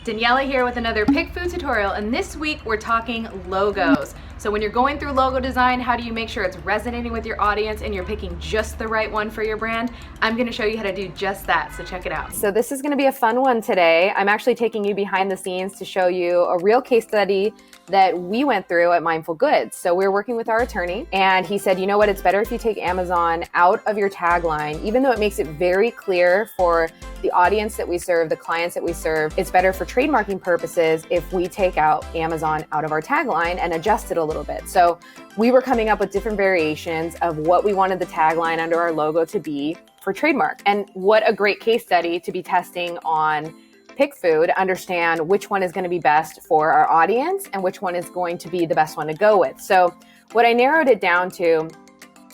Daniela here with another PickFu tutorial, and this week we're talking logos. So when you're going through logo design, how do you make sure it's resonating with your audience and you're picking just the right one for your brand? I'm gonna show you how to do just that, so check it out. So this is gonna be a fun one today. I'm actually taking you behind the scenes to show you a real case study that we went through at Mindful Goods. So we were working with our attorney and he said, you know what, it's better if you take Amazon out of your tagline, even though it makes it very clear for the audience that we serve, the clients that we serve, it's better for trademarking purposes if we take out Amazon out of our tagline and adjust it a little bit. So we were coming up with different variations of what we wanted the tagline under our logo to be for trademark. And what a great case study to be testing on PickFu to understand which one is going to be best for our audience and which one is going to be the best one to go with. So what I narrowed it down to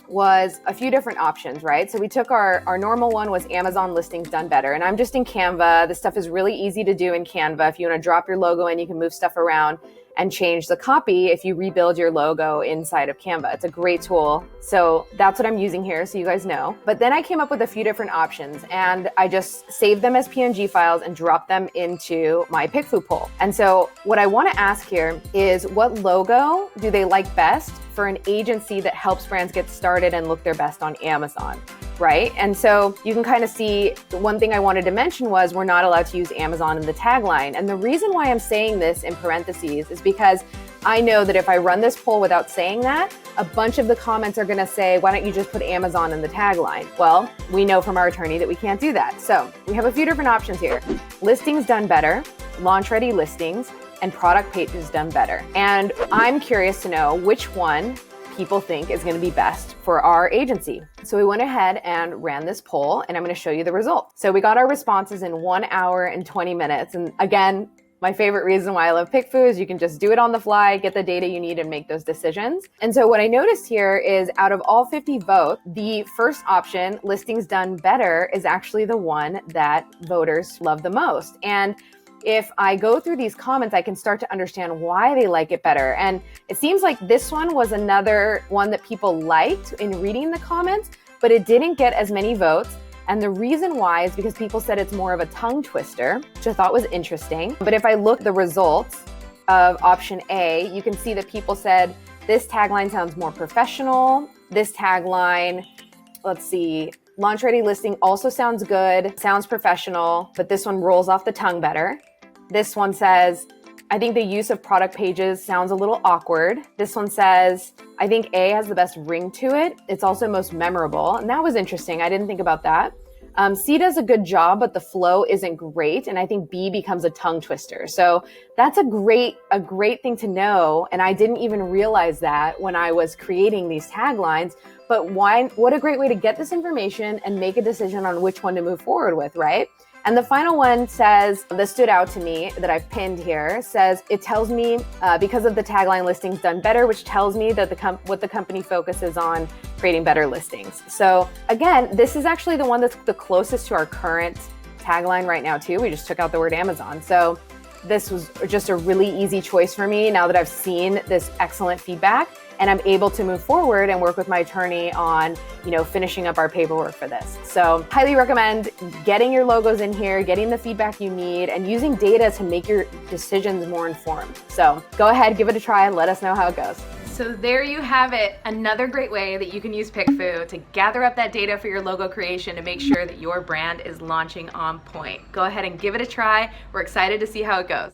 was a few different options, right? So we took our normal one was Amazon listings done better. And I'm just in Canva. This stuff is really easy to do in Canva. If you want to drop your logo in, you can move stuff around and change the copy if you rebuild your logo inside of Canva. It's a great tool. So that's what I'm using here, so you guys know. But then I came up with a few different options and I just saved them as PNG files and dropped them into my PickFu poll. And so what I want to ask here is, what logo do they like best for an agency that helps brands get started and look their best on Amazon? Right? And so you can kind of see, the one thing I wanted to mention was we're not allowed to use Amazon in the tagline. And the reason why I'm saying this in parentheses is because I know that if I run this poll without saying that, a bunch of the comments are going to say, why don't you just put Amazon in the tagline? Well, we know from our attorney that we can't do that. So we have a few different options here. Listings done better, launch ready listings, and product pages done better. And I'm curious to know which one people think is going to be best for our agency. So we went ahead and ran this poll and I'm going to show you the results. So we got our responses in 1 hour and 20 minutes. And again, my favorite reason why I love PickFu is you can just do it on the fly, get the data you need and make those decisions. And so what I noticed here is out of all 50 votes, the first option, listings done better, is actually the one that voters love the most. And if I go through these comments, I can start to understand why they like it better. And it seems like this one was another one that people liked in reading the comments, but it didn't get as many votes. And the reason why is because people said it's more of a tongue twister, which I thought was interesting. But if I look at the results of option A, you can see that people said this tagline sounds more professional. This tagline, let's see, launch ready listing also sounds good, sounds professional, but this one rolls off the tongue better. This one says, I think the use of product pages sounds a little awkward. This one says, I think A has the best ring to it. It's also most memorable. And that was interesting. I didn't think about that. C does a good job, but the flow isn't great. And I think B becomes a tongue twister. So that's a great thing to know. And I didn't even realize that when I was creating these taglines. But what a great way to get this information and make a decision on which one to move forward with, right? And the final one says, this stood out to me that I've pinned here, says, it tells me because of the tagline listings done better, which tells me that what the company focuses on creating better listings. So again, this is actually the one that's the closest to our current tagline right now too. We just took out the word Amazon. So this was just a really easy choice for me now that I've seen this excellent feedback. And I'm able to move forward and work with my attorney on, finishing up our paperwork for this. So highly recommend getting your logos in here, getting the feedback you need, and using data to make your decisions more informed. So go ahead, give it a try, and let us know how it goes. So there you have it. Another great way that you can use PickFu to gather up that data for your logo creation to make sure that your brand is launching on point. Go ahead and give it a try. We're excited to see how it goes.